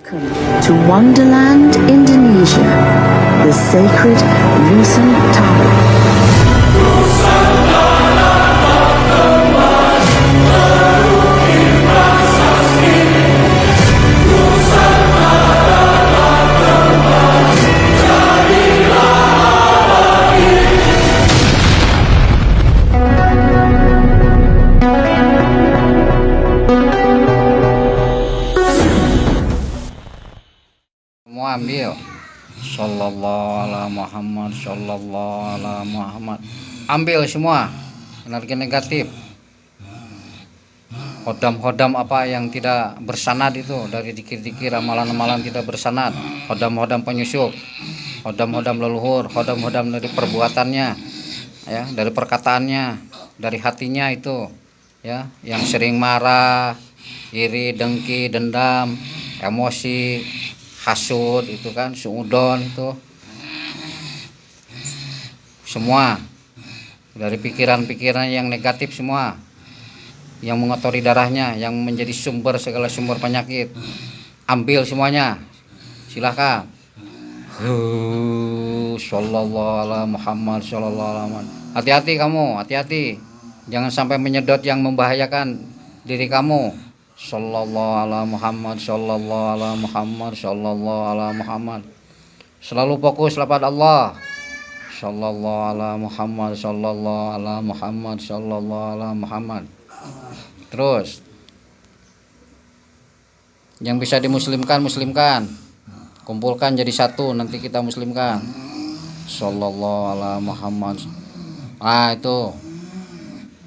Welcome to Wonderland, Indonesia, the sacred Nusantara. Semua ambil. Sallallahu ala Muhammad, sallallahu ala Muhammad. Ambil semua energi negatif. Hodam-hodam apa yang tidak bersanad itu, dari dikir-dikir amalan-amalan tidak bersanad, hodam-hodam penyusup, hodam-hodam leluhur, hodam-hodam dari perbuatannya, ya, dari perkataannya, dari hatinya itu, ya, yang sering marah, iri, dengki, dendam, emosi, hasud itu kan, suudon itu, semua dari pikiran-pikiran yang negatif semua, yang mengotori darahnya, yang menjadi sumber segala sumber penyakit, ambil semuanya, silahkan. Sallallahu ala Muhammad, sallallahu ala Muhammad. Hati-hati kamu, hati-hati, jangan sampai menyedot yang membahayakan diri kamu. Sallallahu ala Muhammad, sallallahu ala Muhammad, sallallahu ala Muhammad. Selalu fokus lapan Allah. Sallallahu ala Muhammad, sallallahu ala Muhammad, sallallahu ala Muhammad. Terus yang bisa dimuslimkan, muslimkan. Kumpulkan jadi satu, nanti kita muslimkan. Sallallahu ala Muhammad. Ah, itu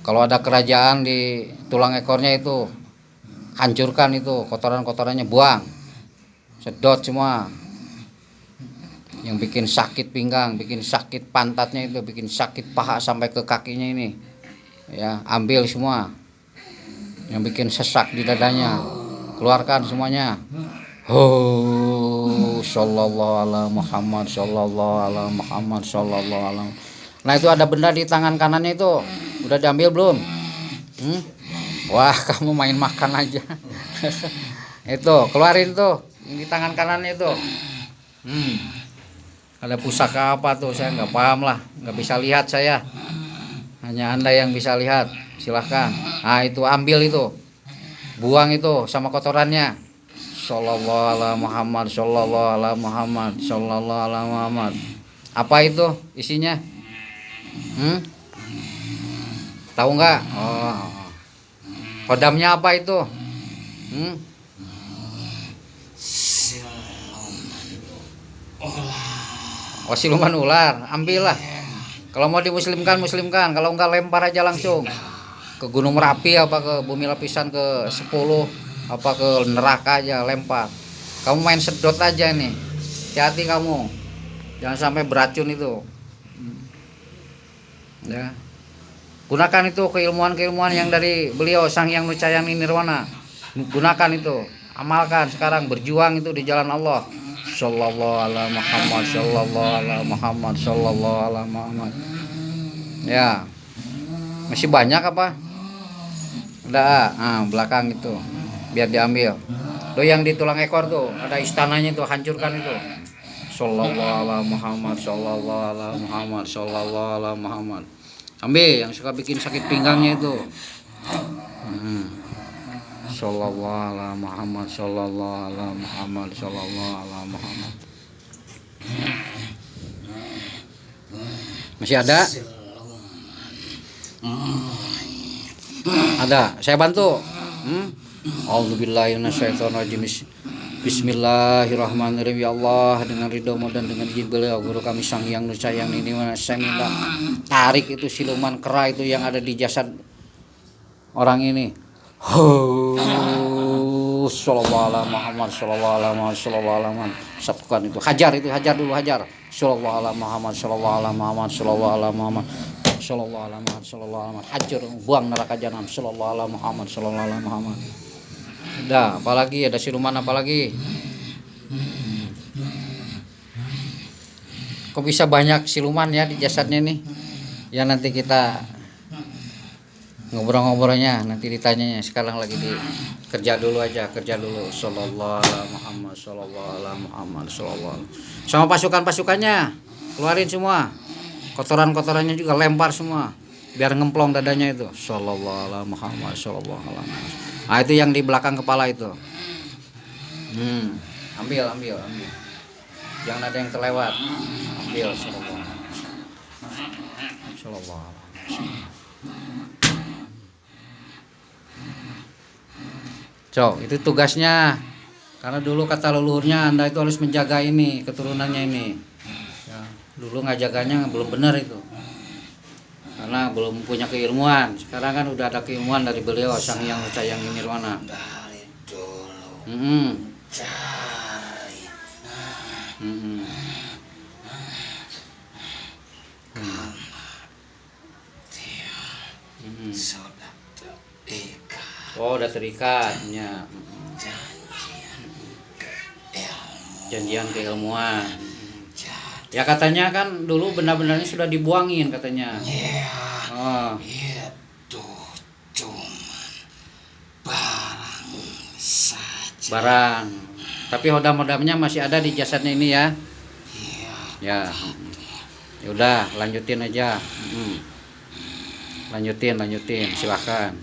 kalau ada kerajaan di tulang ekornya itu, hancurkan itu, kotoran-kotorannya buang, sedot semua. Yang bikin sakit pinggang, bikin sakit pantatnya itu, bikin sakit paha sampai ke kakinya ini, ya, ambil semua. Yang bikin sesak di dadanya, keluarkan semuanya. Sallallahu ala Muhammad, sallallahu ala Muhammad, sallallahu ala. Nah, itu ada benda di tangan kanannya itu, udah diambil belum? Wah, kamu main makan aja. Itu keluarin tuh yang di tangan kanannya itu. Ada pusaka apa tuh, saya nggak paham lah, nggak bisa lihat saya, hanya Anda yang bisa lihat. Silahkan. Nah, itu ambil itu, buang itu sama kotorannya. Sallallahu ala Muhammad, sallallahu ala Muhammad, sallallahu ala Muhammad. Apa itu isinya? Tahu nggak? Hodamnya apa itu? Siluman ular. Ambillah. Kalau mau dimuslimkan, muslimkan. Kalau enggak, lempar aja langsung ke Gunung Merapi, apa ke bumi lapisan ke 10, apa ke neraka aja, lempar. Kamu main sedot aja nih. Hati-hati kamu, jangan sampai beracun itu, ya. Gunakan itu keilmuan-keilmuan yang dari beliau Sang Hyang Nucayani Nirwana. Gunakan itu, amalkan sekarang, berjuang itu di jalan Allah. Sallallahu ala Muhammad, sallallahu ala Muhammad, sallallahu ala Muhammad. Ya, masih banyak apa? Udah, belakang itu, biar diambil. Tuh yang di tulang ekor tuh, ada istananya tuh, hancurkan itu. Sallallahu ala Muhammad, sallallahu ala Muhammad, sallallahu ala Muhammad. Ambil yang suka bikin sakit pinggangnya itu. Sallallahu ala Muhammad, sallallahu ala Muhammad, sallallahu ala Muhammad. Masih ada? Ada, saya bantu. A'udzubillahi minasyaitonirrajim. Bismillahirrahmanirrahim. Ya Allah, dengan ridhomu dan dengan izin beliau, guru kami Sang Hyang Nucayani ini, saya minta tarik itu siluman kera itu yang ada di jasad orang ini. Sallallahu ala Muhammad, sallallahu ala Muhammad, sallallahu ala Muhammad. Sapukan itu, hajar itu, hajar dulu, hajar. Sallallahu ala Muhammad, sallallahu ala Muhammad, sallallahu ala Muhammad, sallallahu ala Muhammad, sallallahu ala Muhammad. Hajar, buang neraka jahanam. Sallallahu ala Muhammad, sallallahu ala Muhammad. Udah, apalagi ada siluman apalagi? Kok bisa banyak siluman ya di jasadnya nih? Ya nanti kita ngobrol-ngobrolnya nanti ditanyanya. Sekarang lagi di kerja dulu aja, kerja dulu. Sallallahu ala Muhammad, sallallahu ala Muhammad, sallallahu. Sama pasukan-pasukannya keluarin semua. Kotoran-kotorannya juga lempar semua biar ngemplong dadanya itu. Sallallahu ala Muhammad, sallallahu ala Muhammad. Nah, itu yang di belakang kepala itu. Ambil. Jangan ada yang terlewat. Ambil sallallahu. Sallallahu. Itu tugasnya. Karena dulu kata leluhurnya Anda itu harus menjaga ini, keturunannya ini. Ya, dulu ngajaganya belum benar itu. Karena belum punya keilmuan. Sekarang kan udah ada keilmuan dari beliau Sang Hyang Nucayangi Nirwana. Dari dulu cari sudah terikat. Oh, udah terikatnya. Janjian keilmuan. Ya katanya kan dulu benda-bendanya sudah dibuangin katanya. Oh. Itu cuman barang saja. Barang. Tapi hodam-hodamnya masih ada di jasadnya ini ya. Ya. Ya udah, lanjutin aja. Lanjutin, silakan.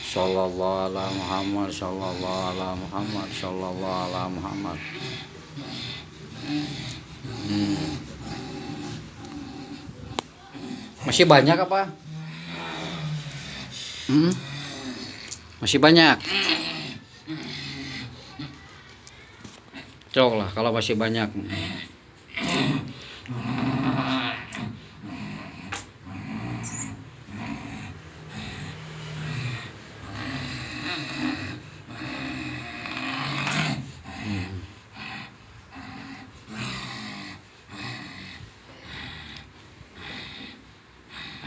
Sallallahu ala Muhammad, sallallahu ala Muhammad, sallallahu ala Muhammad. Masih banyak apa? Masih banyak. Cok lah kalau masih banyak.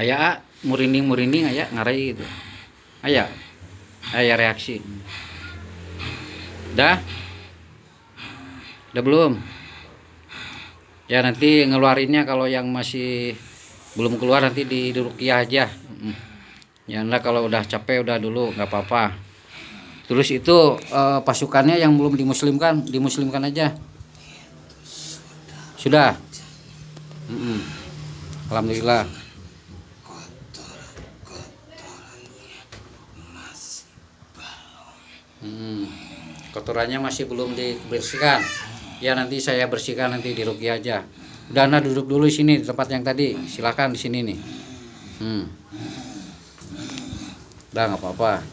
Aya murinding aya ngarai gitu. Aya reaksi. Dah belum. Ya nanti ngeluarinnya kalau yang masih belum keluar nanti di ruqyah aja. Ya Anda kalau udah capek udah dulu nggak apa-apa. Terus itu pasukannya yang belum dimuslimkan aja. Sudah. Alhamdulillah. Kotorannya masih belum dibersihkan. Ya nanti saya bersihkan nanti di ruqyah aja. Udah Anda duduk dulu di sini di tempat yang tadi. Silakan di sini nih. Udah nggak apa-apa.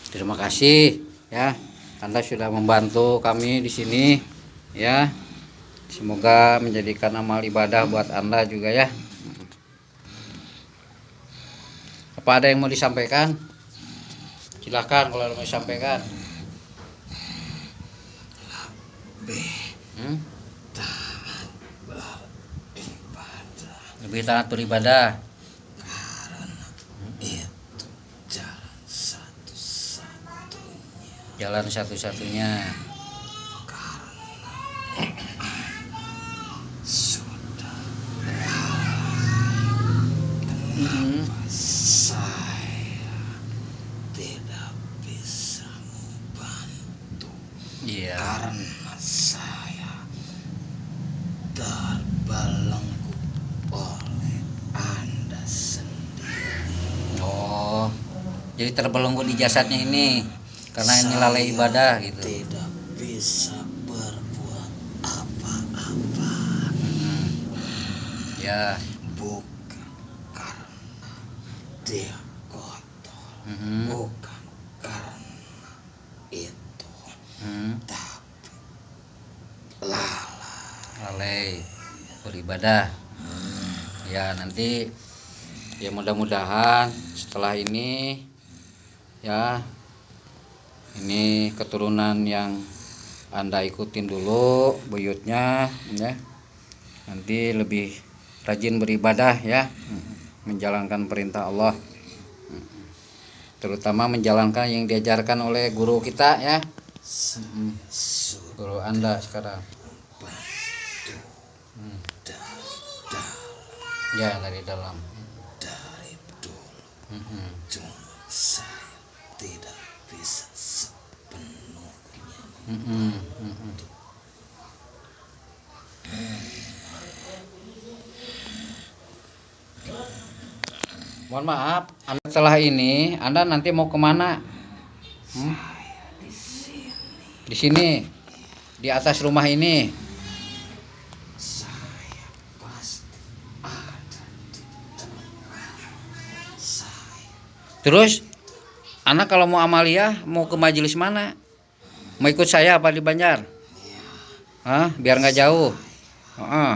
Terima kasih ya. Anda sudah membantu kami di sini ya. Semoga menjadikan amal ibadah buat Anda juga ya. Apa ada yang mau disampaikan? Silakan kalau mau disampaikan. Lebih taat beribadah. Karena itu jalan satu-satunya. Jalan satu-satunya. Sudah saya tidak bisa membantu. Iya. Karena saya terbelenggu oleh Anda sendiri. Oh, jadi terbelenggu di jasadnya ini karena ini lalai ibadah gitu. Tidak bisa berbuat apa-apa. Ya. Bukan karena dia kotor, bukan karena itu, tapi lalai beribadah. Ya nanti ya mudah-mudahan setelah ini ya ini keturunan yang Anda ikutin dulu buyutnya ya, nanti lebih rajin beribadah ya, menjalankan perintah Allah, terutama menjalankan yang diajarkan oleh guru kita ya, guru Anda sekarang. Ya dari dalam. dari dulu cuma saya tidak bisa sepenuhnya. Mohon maaf, Anda setelah ini Anda nanti mau kemana? Di sini, di atas rumah ini. Saya pasti ada di tempat saya. Terus, Anda kalau mau amaliyah, mau ke majelis mana? Mau ikut saya apa di Banjar? Hah? Biar nggak jauh. Heeh.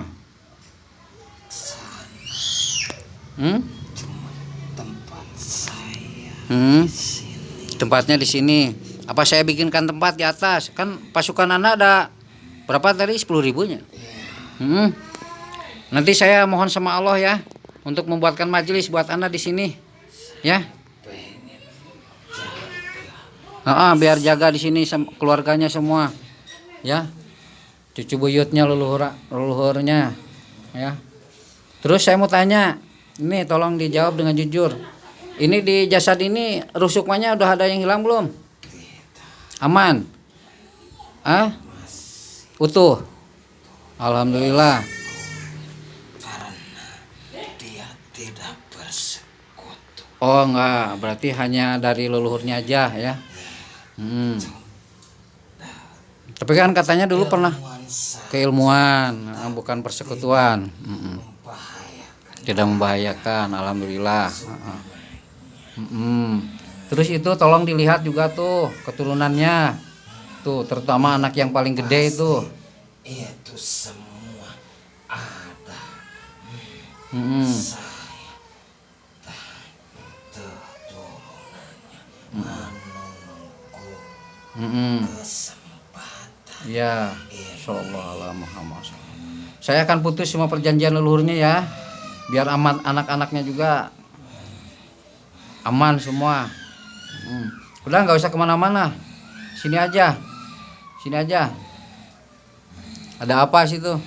Cuma tempat saya Hmm? di sini. Tempatnya di sini. Apa saya bikinkan tempat di atas? Kan pasukan Anda ada berapa tadi? 10.000-nya. Nanti saya mohon sama Allah ya untuk membuatkan majelis buat Anda di sini. Ya. Biar jaga di sini keluarganya semua. Ya. Cucu buyutnya, leluhurnya. Ya. Terus saya mau tanya, ini tolong dijawab dengan jujur. Ini di jasad ini rusuknya udah ada yang hilang belum? Aman? Utuh? Alhamdulillah. Karena dia tidak bersekutu. Oh enggak, berarti hanya dari leluhurnya aja ya. Tapi kan katanya dulu pernah keilmuan, bukan persekutuan. Tidak membahayakan, alhamdulillah. Terus itu tolong dilihat juga tuh keturunannya. Tuh, terutama anak yang paling gede itu. Itu semua ada. Saya keturunannya menunggu kesempatan. Ya, Sallallahu alaihi Muhammad. Saya akan putus semua perjanjian leluhurnya ya, biar aman anak-anaknya juga aman semua. Udah nggak usah kemana-mana, sini aja, sini aja. Ada apa situ?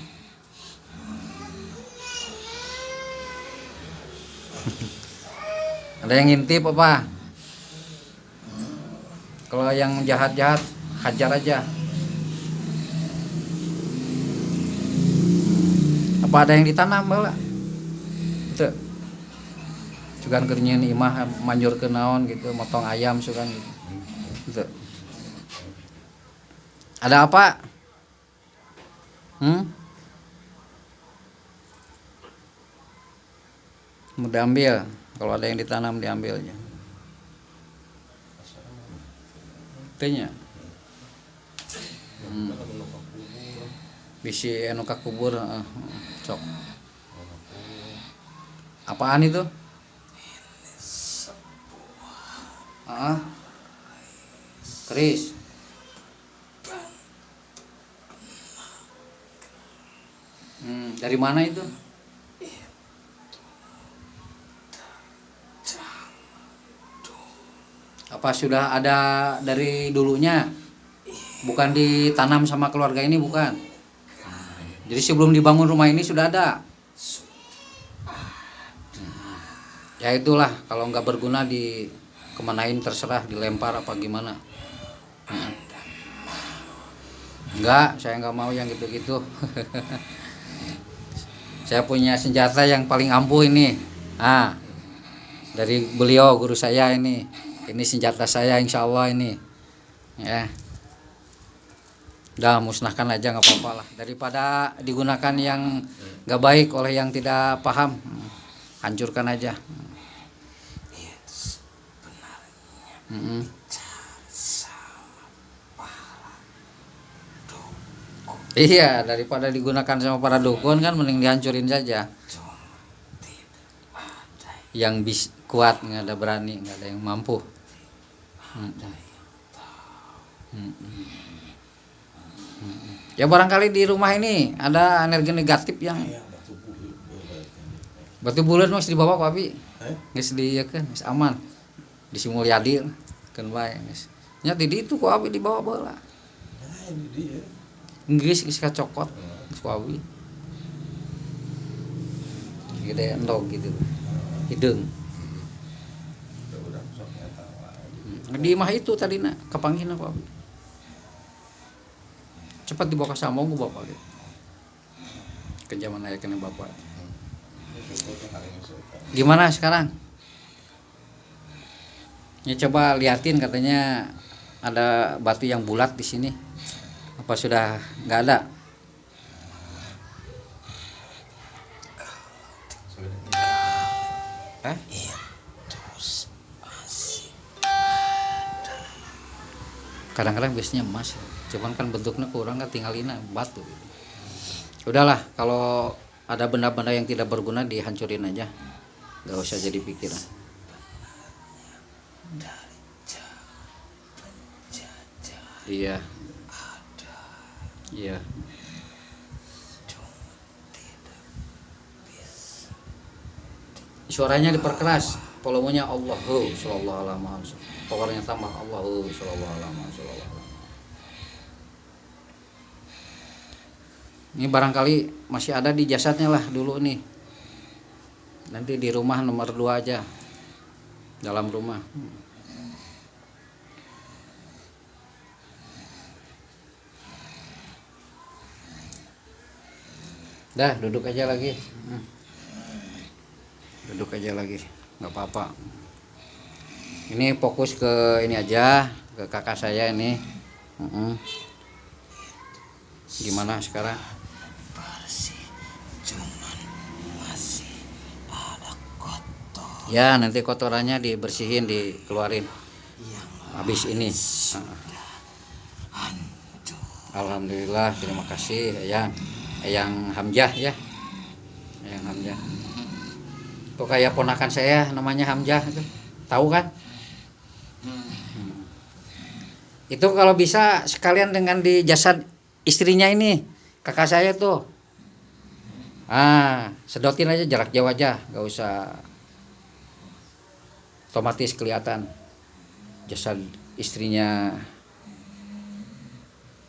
Ada yang ngintip apa? Kalau yang jahat-jahat hajar aja. Apa ada yang ditanam bala? Itu. Sugan kerenyeun imah manjur ke naon gitu, motong ayam sugan gitu. Gitu. Ada apa? Mau diambil. Kalau ada yang ditanam diambilnya. Tanya. Bisi anu ka kubur, sok. Apaan itu? Keris. Dari mana itu? Apa sudah ada dari dulunya? Bukan ditanam sama keluarga ini, bukan? Jadi sebelum dibangun rumah ini sudah ada? Ya itulah, kalau nggak berguna dikemanain terserah, dilempar apa gimana. Enggak, saya nggak mau yang gitu-gitu. Saya punya senjata yang paling ampuh ini. Dari beliau guru saya ini. Ini senjata saya insya Allah ini. Ya. Udah musnahkan aja nggak apa-apa lah. Daripada digunakan yang nggak baik oleh yang tidak paham. Hancurkan aja. Iya, daripada digunakan sama para dukun kan mending dihancurin saja. Yang kuat, nggak ada berani, nggak ada yang mampu. Ya barangkali di rumah ini ada energi negatif yang batu bulat masih dibawa Pak Abi. Geus dieukeun, geus aman. Di Simulyadi kan bae geus. Nya di ditu ku Abi dibawa baheula. Geus kacokot ku Abi. Gede endog gitu. Hideung. Di imah itu tadi nak kepanggil apa? Cepat dibawa ke Samong bapak gitu. Ke zaman ayah kena bapak. Gimana sekarang? Ya coba liatin katanya ada batu yang bulat di sini. Apa sudah nggak ada? Hah? Kadang-kadang biasanya emas, cuman kan bentuknya kurang kan tinggalin batu. Udahlah, kalau ada benda-benda yang tidak berguna dihancurin aja, nggak usah jadi pikiran. Iya, iya. Suaranya diperkeras, volumenya Allahu sallallahu alaihi wasallam. Powernya tambah Allahu sallallahu alaihi wasallam. Ini barangkali masih ada di jasadnya lah dulu nih. Nanti di rumah nomor 2 aja. Dalam rumah. Dah, duduk aja lagi. Duduk aja lagi, nggak apa-apa. Ini fokus ke ini aja, ke kakak saya ini. Gimana sekarang? Bersih, cuman masih ada kotor Ya, nanti kotorannya dibersihin, dikeluarin. yang Habis ini. hancur. Alhamdulillah, terima kasih Eyang Hamzah ya. Eyang Hamzah. Kok kayak ponakan saya namanya Hamzah itu. Tahu kan? Itu kalau bisa sekalian dengan di jasad istrinya ini, kakak saya tuh. Sedotin aja jarak jauh aja, nggak usah otomatis kelihatan jasad istrinya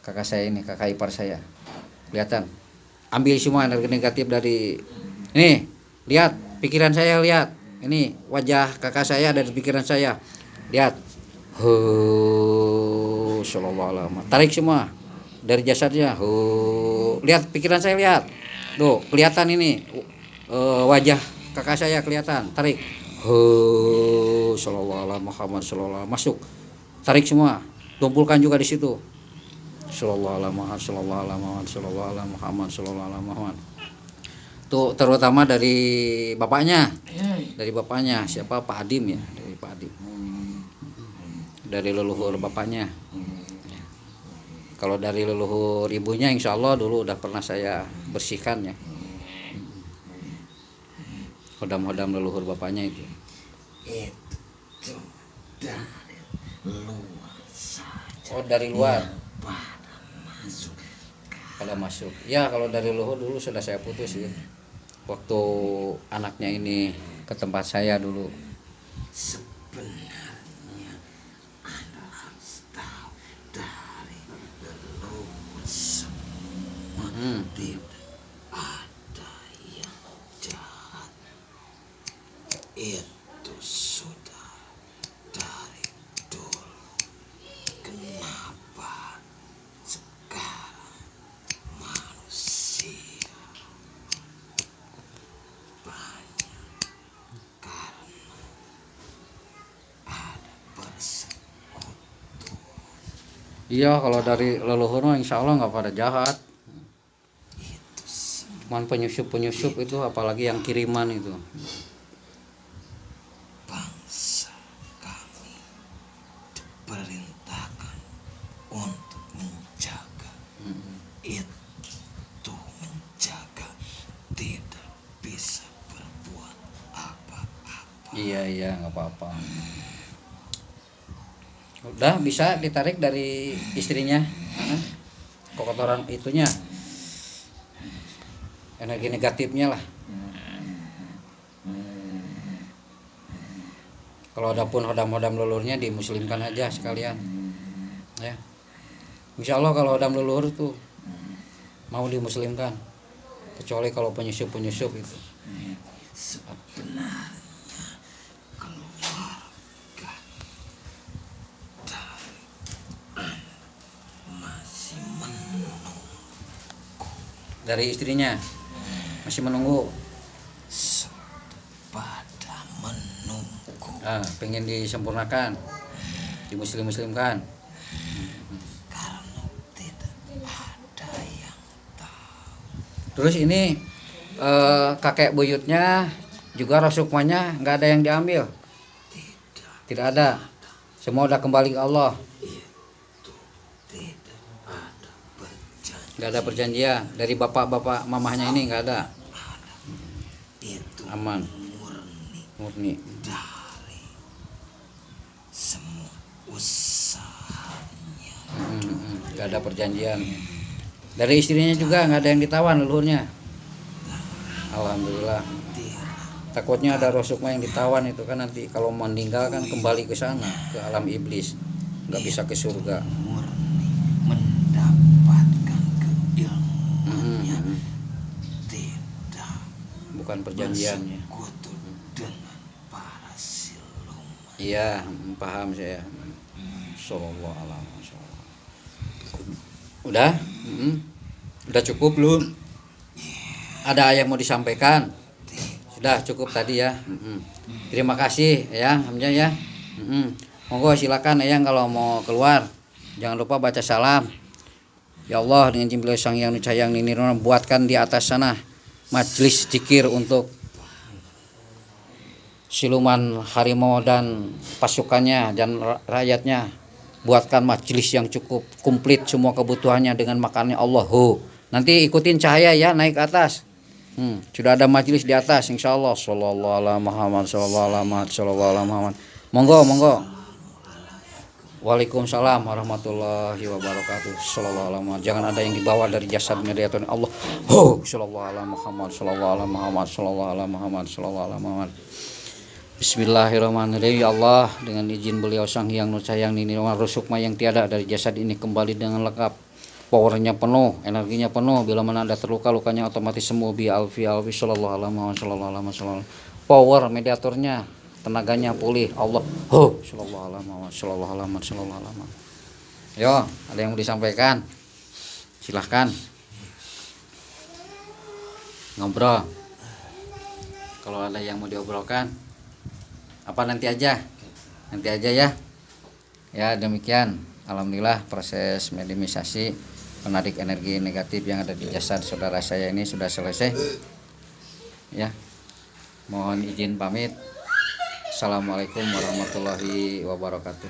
kakak saya ini, kakak ipar saya. Kelihatan. Ambil semua energi negatif dari ini. Lihat pikiran saya, lihat. Ini wajah kakak saya ada di pikiran saya. Lihat. Sallallahu alaihi wasallam. Tarik semua dari jasadnya. Lihat pikiran saya, lihat. Tuh, kelihatan ini wajah kakak saya kelihatan. Tarik. Sallallahu alaihi Muhammad sallallahu alaihi. Masuk. Tarik semua. Tumpulkan juga di situ. Sallallahu alaihi Muhammad sallallahu alaihi Muhammad sallallahu alaihi Muhammad sallallahu alaihi Muhammad. Tuh terutama dari bapaknya. Dari bapaknya siapa? Pak Adim ya, dari Pak Adim. Dari leluhur bapaknya. Ya. Kalau dari leluhur ibunya insya Allah dulu udah pernah saya bersihkan ya. Hodam-hodam leluhur bapaknya itu. Itu dari luar saja. Oh dari luar. Masuk. Pada masuk. Ya kalau dari leluhur dulu sudah saya putus ya. Waktu anaknya ini ke tempat saya dulu. Sebenarnya Anda harus tahu dari leluhur semua tidak ada yang jahat. Itu sudah dari dulu. Kenapa sekarang manusia banyak karena ada persekutu. Iya kalau dari leluhur mah insya Allah nggak pada jahat. Itu semua Cuman penyusup itu apalagi yang kiriman itu. bangsa kami diperintahkan untuk menjaga. Itu menjaga tidak bisa berbuat apa-apa. Iya nggak apa-apa. Udah bisa ditarik dari istrinya. Kotoran itunya. Energi negatifnya lah. Kalau ada pun hodam-hodam leluhurnya dimuslimkan aja sekalian. Ya. Insya Allah kalau hodam leluhur tuh mau dimuslimkan. Kecuali kalau penyusup-penyusup itu. Sebenarnya keluarga dari istrinya. Masih menunggu. pada menunggu Pengen disempurnakan, dimuslimkan. karena tidak ada yang tahu. Terus ini kakek buyutnya juga rosukmanya nggak ada yang diambil. Tidak ada. Semua udah kembali ke Allah. Tidak ada perjanjian. Nggak ada perjanjian dari bapak-bapak mamahnya ini, nggak ada. Itu Aman, murni. dari semua usahanya. Nggak ada perjanjian. Dari istrinya juga nggak ada yang ditawan leluhurnya. Alhamdulillah. Takutnya ada rosukma yang ditawan itu kan, nanti kalau meninggal kan kembali ke sana, ke alam iblis, nggak bisa ke surga. Murni mendapatkan keilmuannya. Tidak Bukan perjanjiannya. bersekutu dengan para siluman. Iya, paham saya. Sallallahu alaihi wasallam. Udah? Udah cukup belum? Ada yang mau disampaikan? Sudah cukup tadi ya. Terima kasih ya, Hamzah ya. Monggo silakan ya kalau mau keluar. Jangan lupa baca salam. Ya Allah, dengan izin beliau Sang Hyang Nucayang Ninirwana, buatkan di atas sana majelis zikir untuk siluman harimau dan pasukannya dan rakyatnya. Buatkan majelis yang cukup komplit semua kebutuhannya dengan makannya Allah. Nanti ikutin cahaya ya, naik ke atas. Sudah ada majelis di atas insyaallah. Sallallahu alaihi Muhammad, sallallahu alaihi Muhammad. Monggo. Waalaikumsalam warahmatullahi wabarakatuh. Sallallahu alaihi Muhammad. Jangan ada yang dibawa dari jasad mediator Allah. Sallallahu alaihi Muhammad, sallallahu alaihi Muhammad, sallallahu alaihi Muhammad, sallallahu alaihi Muhammad. Bismillahirrahmanirrahim. Ya Allah, dengan izin beliau Sang Hyang Nucayang Ninirwana, rusukma yang tiada dari jasad ini kembali dengan lengkap. Powernya penuh, energinya penuh. Bila mana ada terluka, lukanya otomatis sembuh. Bi alfi sallallahu alaihi Muhammad, sallallahu alaihi Muhammad. Power mediatornya, tenaganya pulih. Allah. Sallallahu alaihi Muhammad, sallallahu alaihi Muhammad, sallallahu alaihi Muhammad. Yo, ada yang mau disampaikan? Silahkan. Ngobrol. Kalau ada yang mau diobrolkan, apa nanti aja ya. Ya demikian, alhamdulillah proses mediumisasi penarik energi negatif yang ada di jasad saudara saya ini sudah selesai ya. Mohon izin pamit. Assalamualaikum warahmatullahi wabarakatuh.